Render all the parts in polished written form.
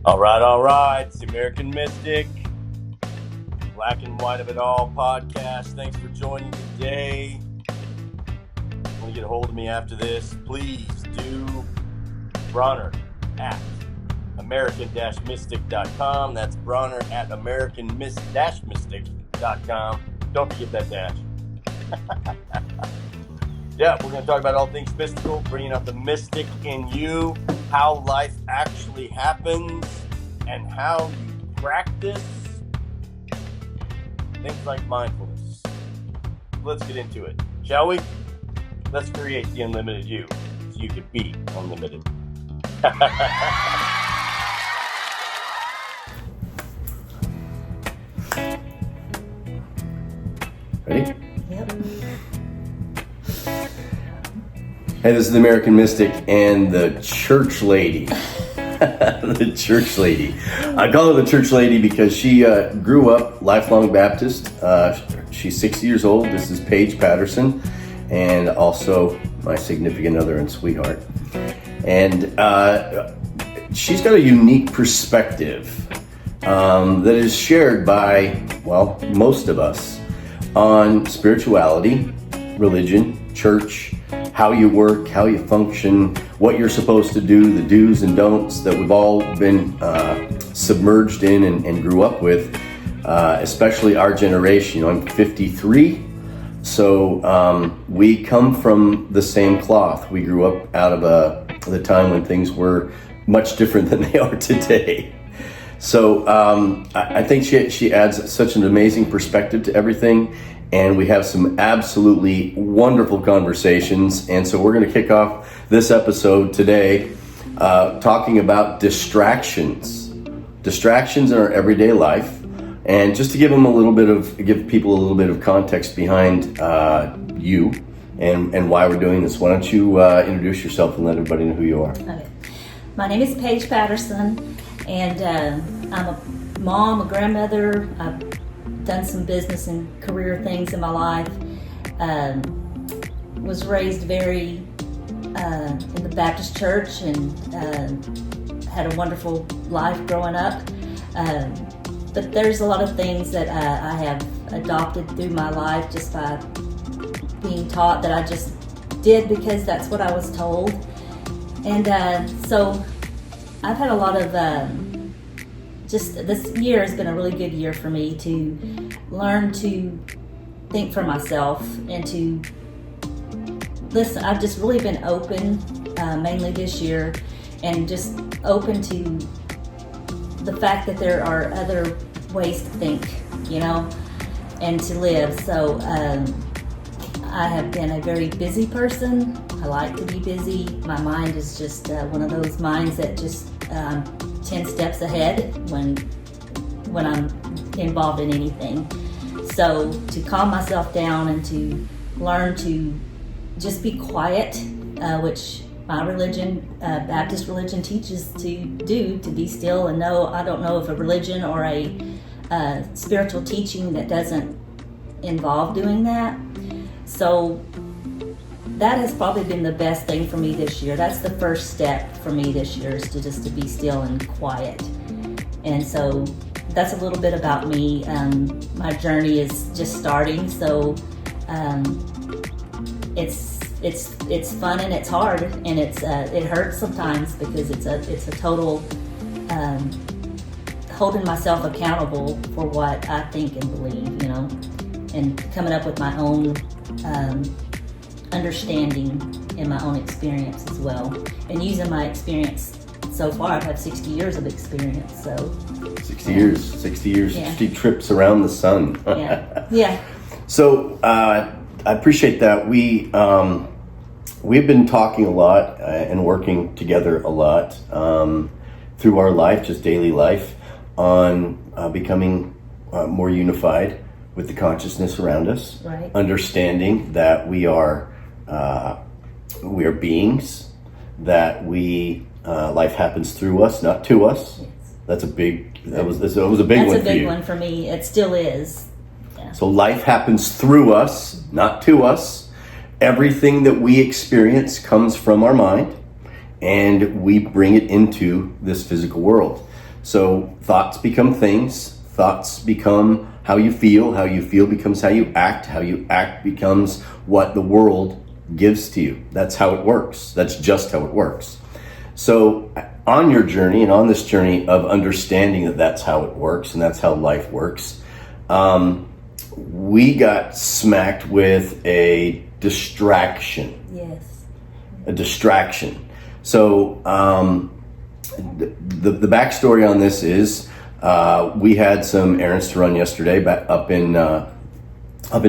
All right. It's the American Mystic, Black and White of It All podcast. Thanks for joining today. If you want to get a hold of me after this, please do Bronner at American-Mystic.com. That's Bronner at American-Mystic.com. Don't forget that dash. Yeah, we're going to talk about all things mystical, bringing out the mystic in you, how life actually happens, and how you practice things like mindfulness. Let's get into it, shall we? Let's create the unlimited you so you can be unlimited. Ready? Yep. Hey, this is the American Mystic and the Church Lady. The Church Lady. I call her the Church Lady because she grew up lifelong Baptist. She's 60 years old. This is Paige Patterson, and also my significant other and sweetheart. And she's got a unique perspective that is shared by, well, most of us on spirituality, religion, church, how you work, how you function, what you're supposed to do, the do's and don'ts that we've all been submerged in and grew up with, especially our generation. You know, I'm 53, so we come from the same cloth. We grew up out of the time when things were much different than they are today. So I think she adds such an amazing perspective to everything. And we have some absolutely wonderful conversations. And so we're going to kick off this episode today talking about distractions in our everyday life. And just to give people a little bit of context behind you and why we're doing this, why don't you introduce yourself and let everybody know who you are. Okay. My name is Paige Patterson, and I'm a mom, a grandmother. I've done some business and career things in my life. Was raised very in the Baptist church and had a wonderful life growing up. But there's a lot of things that I have adopted through my life just by being taught that I just did because that's what I was told. And so I've had a lot of just this year has been a really good year for me to learn to think for myself and to listen. I've just really been open, mainly this year, and just open to the fact that there are other ways to think, you know, and to live. So I have been a very busy person. I like to be busy. My mind is just one of those minds that just 10 steps ahead when I'm involved in anything. So to calm myself down and to learn to just be quiet, which my religion, Baptist religion, teaches to do, to be still and know. I don't know of a religion or a spiritual teaching that doesn't involve doing that. So that has probably been the best thing for me this year. That's the first step for me this year, is to be still and quiet. And so that's a little bit about me. My journey is just starting, so it's fun and it's hard and it hurts sometimes because it's a total holding myself accountable for what I think and believe, you know, and coming up with my own understanding and my own experience as well, and using my experience so far. I've had 60 years of experience, so 60 years, 60 trips around the sun. yeah. So I appreciate that. We've been talking a lot and working together a lot through our life, just daily life, on becoming more unified with the consciousness around us, right. Understanding that we are beings, that life happens through us, not to us. Yes. That was a big one for you. That's a big one for me. It still is. Yeah. So life happens through us, not to us. Everything that we experience comes from our mind, and we bring it into this physical world. So thoughts become things, thoughts become how you feel becomes how you act becomes what the world gives to you. That's how it works. That's just how it works. So on your journey and on this journey of understanding that that's how it works and that's how life works, we got smacked with a distraction. Yes. A distraction. So the backstory on this is we had some errands to run yesterday back up in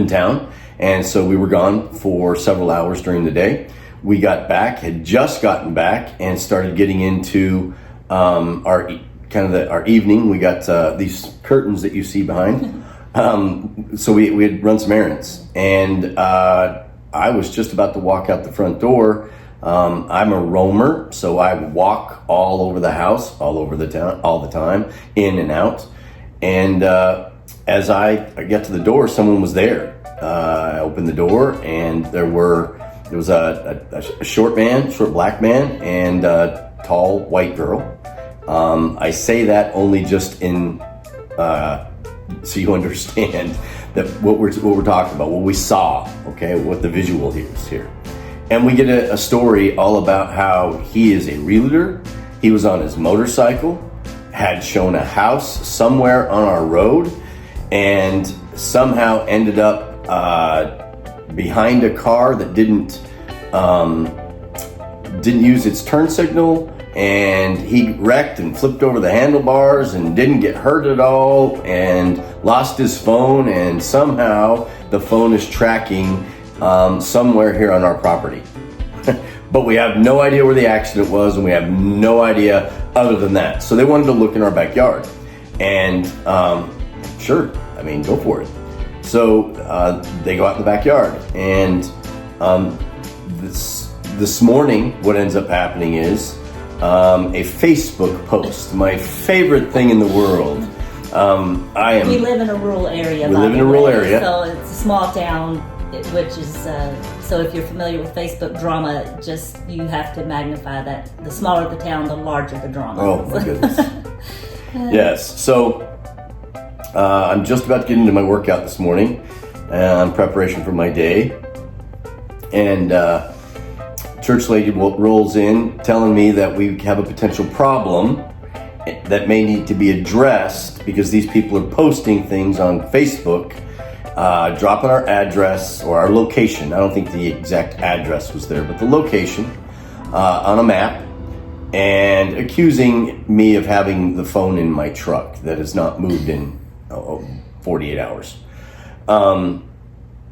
town, and so we were gone for several hours during the day. We got back, had just gotten back, and started getting into our evening. We got these curtains that you see behind. So we had run some errands, and I was just about to walk out the front door. I'm a roamer, so I walk all over the house, all over the town, all the time, in and out. And as I get to the door, someone was there. I opened the door, and there was a short black man, and a tall white girl. I say that only just in so you understand that what we're talking about, what we saw, okay, what the visual is here. And we get a story all about how he is a realtor. He was on his motorcycle, had shown a house somewhere on our road, and somehow ended up behind a car that didn't use its turn signal, and he wrecked and flipped over the handlebars and didn't get hurt at all, and lost his phone, and somehow the phone is tracking somewhere here on our property. But we have no idea where the accident was, and we have no idea other than that. So they wanted to look in our backyard, and sure, I mean, go for it. So they go out in the backyard, and this morning, what ends up happening is a Facebook post. My favorite thing in the world. We live in a rural area. We live in a rural area, so it's a small town, which is so if you're familiar with Facebook drama, just you have to magnify that. The smaller the town, the larger the drama. Oh my goodness. Yes. So I'm just about to get into my workout this morning in preparation for my day, and church lady rolls in telling me that we have a potential problem that may need to be addressed because these people are posting things on Facebook, dropping our address or our location. I don't think the exact address was there, but the location on a map, and accusing me of having the phone in my truck that has not moved in 48 hours.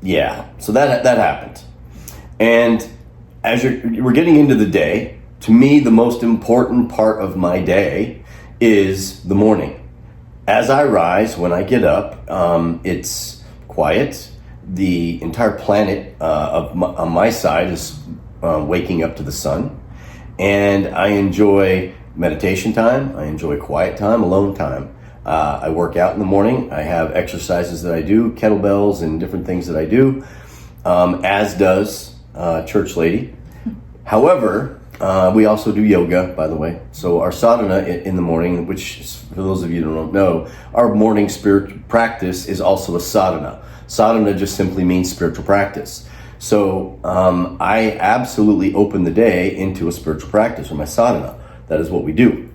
Yeah, so that happened. And as we're getting into the day, to me, the most important part of my day is the morning. As I rise, when I get up, it's quiet. The entire planet on my side is waking up to the sun. And I enjoy meditation time. I enjoy quiet time, alone time. I work out in the morning. I have exercises that I do, kettlebells and different things that I do, as does church lady. However, we also do yoga, by the way. So our sadhana in the morning, which for those of you who don't know, our morning spiritual practice is also a sadhana. Sadhana just simply means spiritual practice. So I absolutely open the day into a spiritual practice, or my sadhana. That is what we do.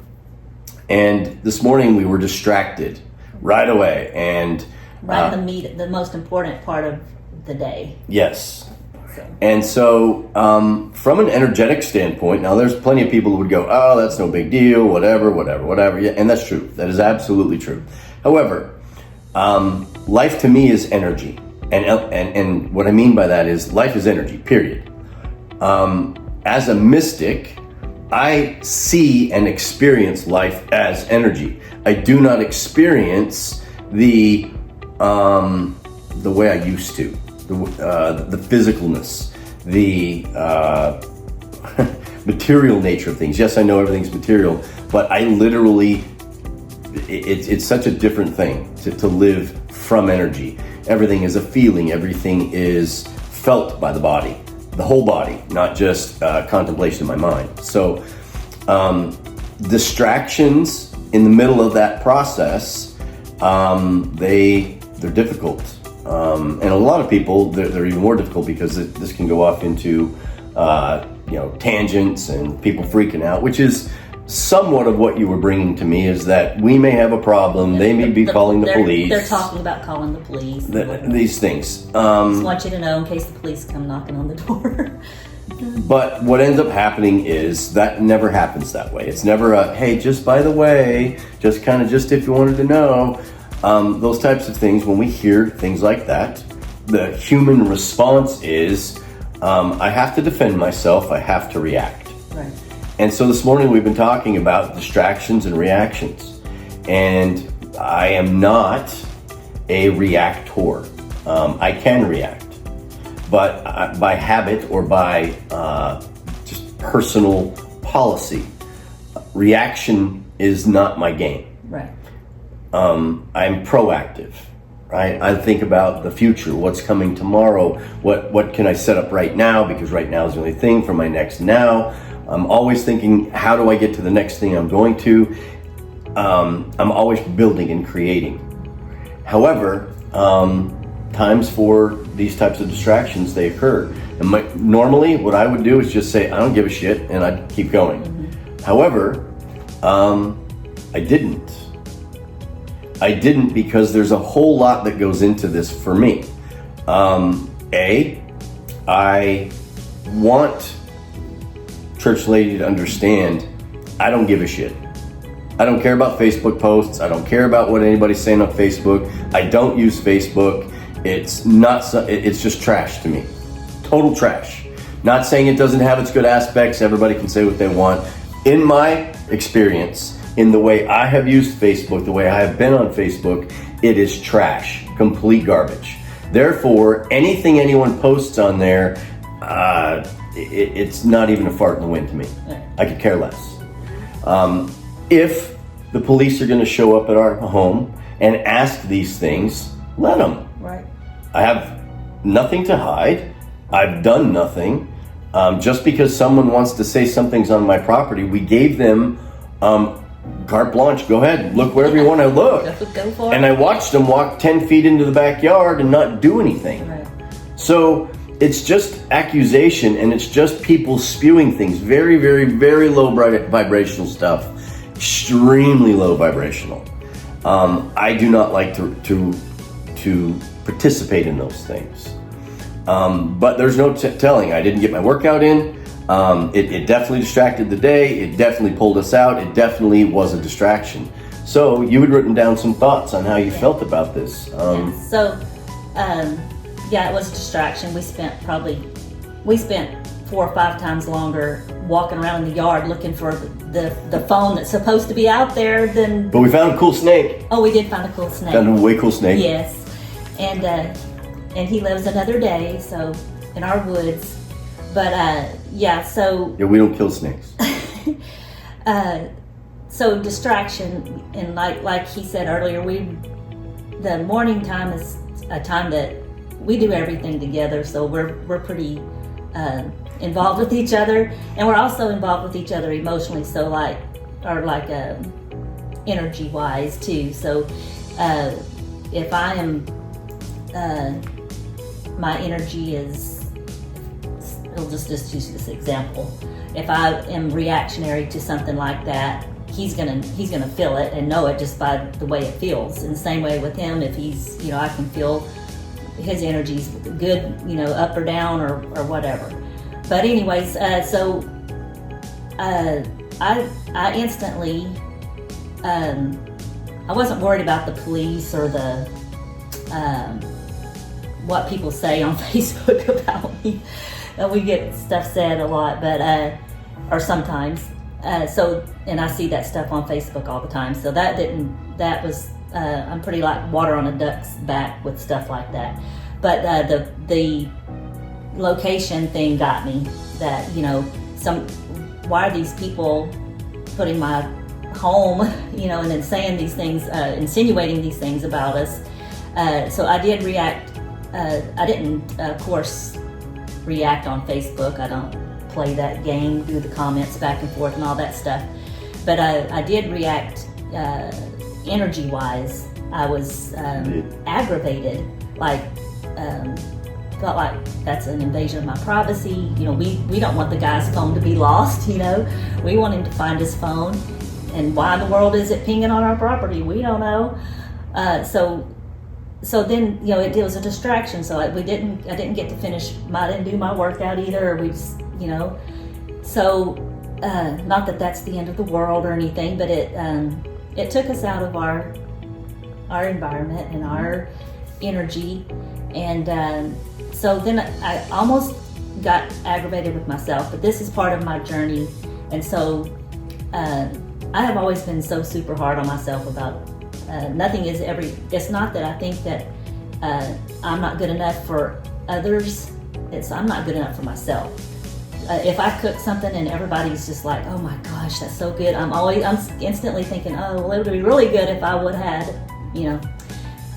And this morning we were distracted right away, and the most important part of the day. Yes. And so from an energetic standpoint, now there's plenty of people who would go, oh, that's no big deal, whatever. Yeah, and that's true. That is absolutely true. However, life to me is energy. And what I mean by that is life is energy, period. As a mystic, I see and experience life as energy. I do not experience the way I used to. The physicalness, the material nature of things. Yes, I know everything's material, but I literally, it's such a different thing to live from energy. Everything is a feeling. Everything is felt by the body, the whole body, not just contemplation in my mind. So distractions in the middle of that process, they're difficult. And a lot of people, they're even more difficult because this can go off into, tangents and people freaking out, which is somewhat of what you were bringing to me, is that we may have a problem. They may be calling the police. They're talking about calling the police. These things. Just want you to know in case the police come knocking on the door. But what ends up happening is that never happens that way. It's never a, hey, just by the way, just if you wanted to know. Those types of things, when we hear things like that, the human response is, I have to defend myself, I have to react. Right. And so this morning we've been talking about distractions and reactions. And I am not a reactor. I can react. But by habit or by just personal policy, reaction is not my game. Right. I'm proactive, right? I think about the future, what's coming tomorrow, what can I set up right now, because right now is the only thing for my next now. I'm always thinking, how do I get to the next thing I'm going to? I'm always building and creating. However, times for these types of distractions, they occur. And normally what I would do is just say, I don't give a shit, and I'd keep going. Mm-hmm. However, I didn't because there's a whole lot that goes into this for me. I want Church Lady to understand I don't give a shit. I don't care about Facebook posts. I don't care about what anybody's saying on Facebook. I don't use Facebook. It's just trash to me. Total trash. Not saying it doesn't have its good aspects. Everybody can say what they want. In my experience, in the way I have used Facebook, the way I have been on Facebook, it is trash. Complete garbage. Therefore, anything anyone posts on there, it's not even a fart in the wind to me. I could care less. If the police are going to show up at our home and ask these things, let them. Right. I have nothing to hide. I've done nothing. Just because someone wants to say something's on my property, we gave them carte blanche. Go ahead, look wherever you want to look. Go for it. And I watched them walk 10 feet into the backyard and not do anything. Right. So it's just accusation, and it's just people spewing things. Very, very, very low vibrational stuff. Extremely low vibrational. I do not like to participate in those things. But there's no telling. I didn't get my workout in. It definitely distracted the day. It definitely pulled us out. It definitely was a distraction. So you had written down some thoughts on how you felt about this. It was a distraction. We spent 4 or 5 times longer walking around in the yard looking for the phone that's supposed to be out there than... But we found a cool snake. Oh, we did find a cool snake. Found a way cool snake. Yes. And he lives another day, so in our woods. But we don't kill snakes. So distraction, and like he said earlier, the morning time is a time that we do everything together, so we're pretty involved with each other, and we're also involved with each other emotionally, so energy wise too. So if I am my energy is, I'll just use this example. If I am reactionary to something like that, he's gonna feel it and know it just by the way it feels. In the same way with him, if he's, I can feel his energy's good, up or down or whatever. But anyways, I instantly, I wasn't worried about the police or the what people say on Facebook about me. We get stuff said a lot, but or sometimes. And I see that stuff on Facebook all the time. So that was I'm pretty like water on a duck's back with stuff like that. But the location thing got me. That why are these people putting my home, and then saying these things, insinuating these things about us. So I did react. I didn't, of course, react on Facebook. I don't play that game, do the comments back and forth and all that stuff. But I did react energy-wise, I was aggravated, like felt like that's an invasion of my privacy. We don't want the guy's phone to be lost. We want him to find his phone, and why in the world is it pinging on our property? We don't know. So then, it was a distraction. So I didn't get to finish. I didn't do my workout either. Or we just, So, not that that's the end of the world or anything, but it took us out of our environment and our energy, and so then I almost got aggravated with myself. But this is part of my journey, and so I have always been so super hard on myself about. Nothing is it's not that I think that I'm not good enough for others. I'm not good enough for myself. If I cook something and everybody's just like, oh my gosh, that's so good, I'm instantly thinking, oh, well, it would be really good if I would have had,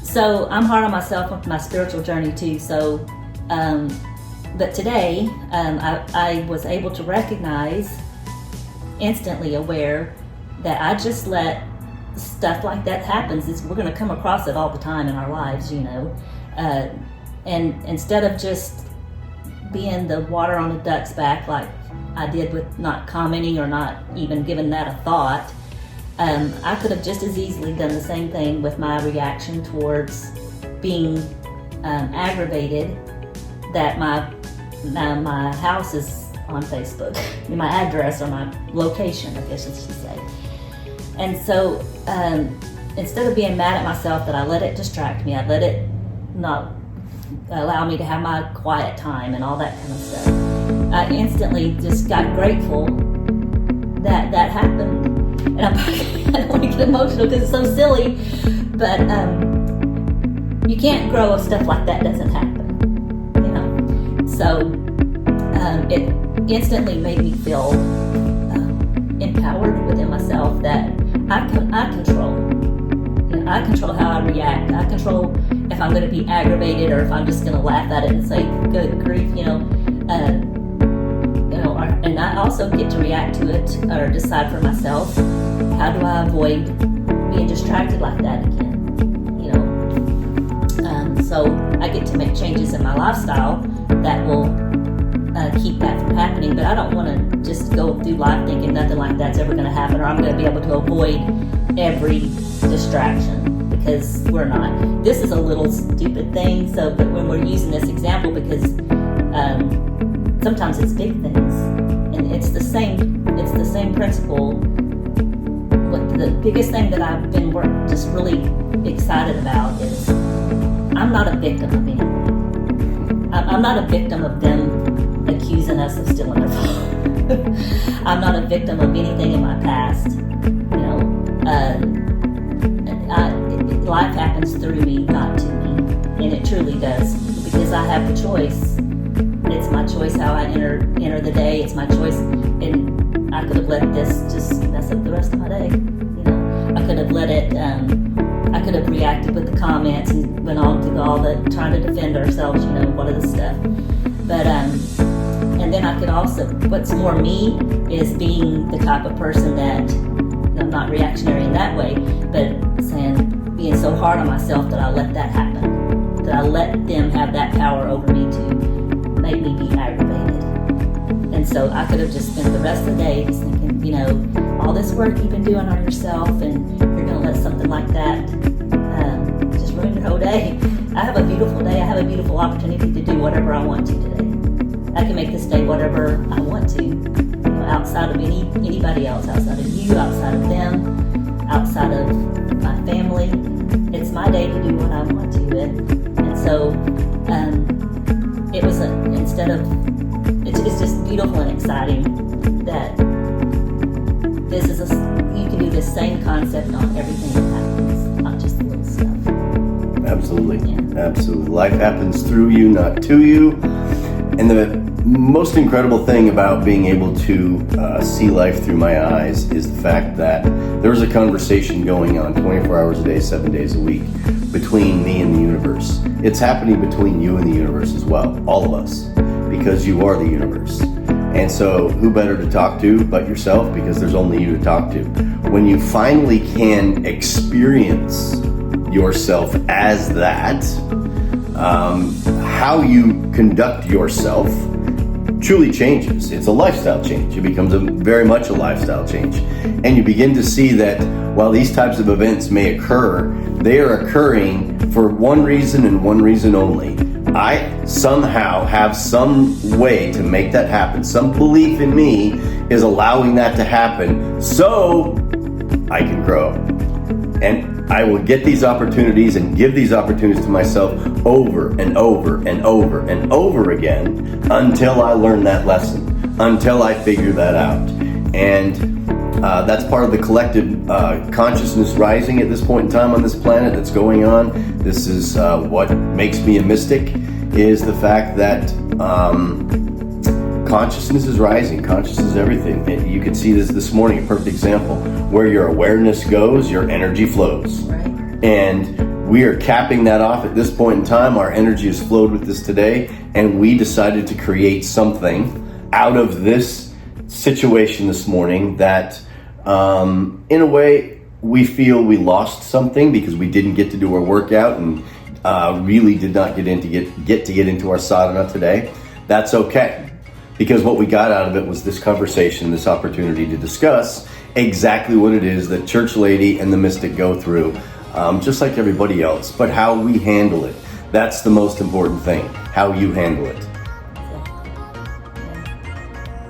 So I'm hard on myself with my spiritual journey too. So, but today, I was able to recognize, instantly aware, that I just let stuff like that happens. We're going to come across it all the time in our lives, and instead of just being the water on a duck's back like I did with not commenting or not even giving that a thought, I could have just as easily done the same thing with my reaction towards being aggravated that my house is on Facebook, my address or my location, I guess I should say. And so instead of being mad at myself that I let it distract me, I let it not allow me to have my quiet time and all that kind of stuff, I instantly just got grateful that that happened. And I don't want to get emotional because it's so silly, but you can't grow if stuff like that doesn't happen, So it instantly made me feel empowered within myself that I control. I control how I react. I control if I'm going to be aggravated or if I'm just going to laugh at it and say, "Good grief," And I also get to react to it or decide for myself, how do I avoid being distracted like that again? So I get to make changes in my lifestyle that will keep that from happening. But I don't want to just go through life thinking nothing like that's ever going to happen, or I'm going to be able to avoid every distraction, because we're not. This is a little stupid thing, but when we're using this example, because sometimes it's big things, and it's the same principle. What the biggest thing that I've been just really excited about is I'm not a victim of anything. I'm not a victim of them accusing us of stealing their phone. I'm not a victim of anything in my past. Life happens through me, not to me, and it truly does, because I have the choice. It's my choice how I enter the day. It's my choice, and I could have let this just mess up the rest of my day. I could have let it. I could have reacted with the comments and went on to all the trying to defend ourselves. What are the stuff, but and then I could also. What's more me is being the type of person that I'm not reactionary in that way, but being so hard on myself that I let that happen, that I let them have that power over me to make me be aggravated. And so I could have just spent the rest of the day just thinking, all this work you've been doing on yourself, and you're going to let something like that just ruin your whole day. I have a beautiful day. I have a beautiful opportunity to do whatever I want to today. I can make this day whatever I want to, outside of anybody else, outside of you, outside of them, outside of my family. It's my day to do what I want to with. And so it was it's just beautiful and exciting that you can do the same concept on everything that happens, not just the little stuff. Absolutely. Yeah. Absolutely. Life happens through you, not to you. And the most incredible thing about being able to see life through my eyes is the fact that there's a conversation going on 24 hours a day, 7 days a week between me and the universe. It's happening between you and the universe as well, all of us, because you are the universe. And so who better to talk to but yourself, because there's only you to talk to. when you finally can experience yourself as that, how you conduct yourself truly changes. It's a lifestyle change. It becomes very much a lifestyle change. And you begin to see that while these types of events may occur, they are occurring for one reason and one reason only. I somehow have some way to make that happen. Some belief in me is allowing that to happen so I can grow. And I will get these opportunities and give these opportunities to myself over and over and over and over again until I learn that lesson, until I figure that out. And that's part of the collective consciousness rising at this point in time on this planet that's going on. This is what makes me a mystic, is the fact that consciousness is rising. Consciousness is everything. You can see this morning, a perfect example. Where your awareness goes, your energy flows. Right. And we are capping that off at this point in time. Our energy has flowed with this today, and we decided to create something out of this situation this morning that, in a way, we feel we lost something because we didn't get to do our workout and really did not get into our sadhana today. That's okay, because what we got out of it was this conversation, this opportunity to discuss exactly what it is that Church Lady and the Mystic go through, just like everybody else, but how we handle it. That's the most important thing, how you handle it.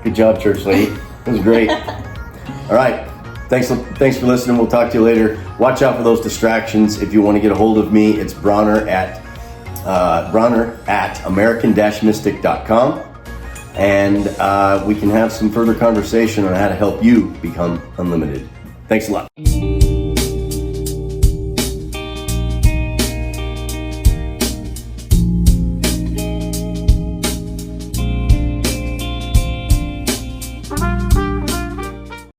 Good job, Church Lady. That was great. All right. Thanks for listening. We'll talk to you later. Watch out for those distractions. If you want to get a hold of me, it's Bronner at American-Mystic.com. And we can have some further conversation on how to help you become unlimited. Thanks a lot.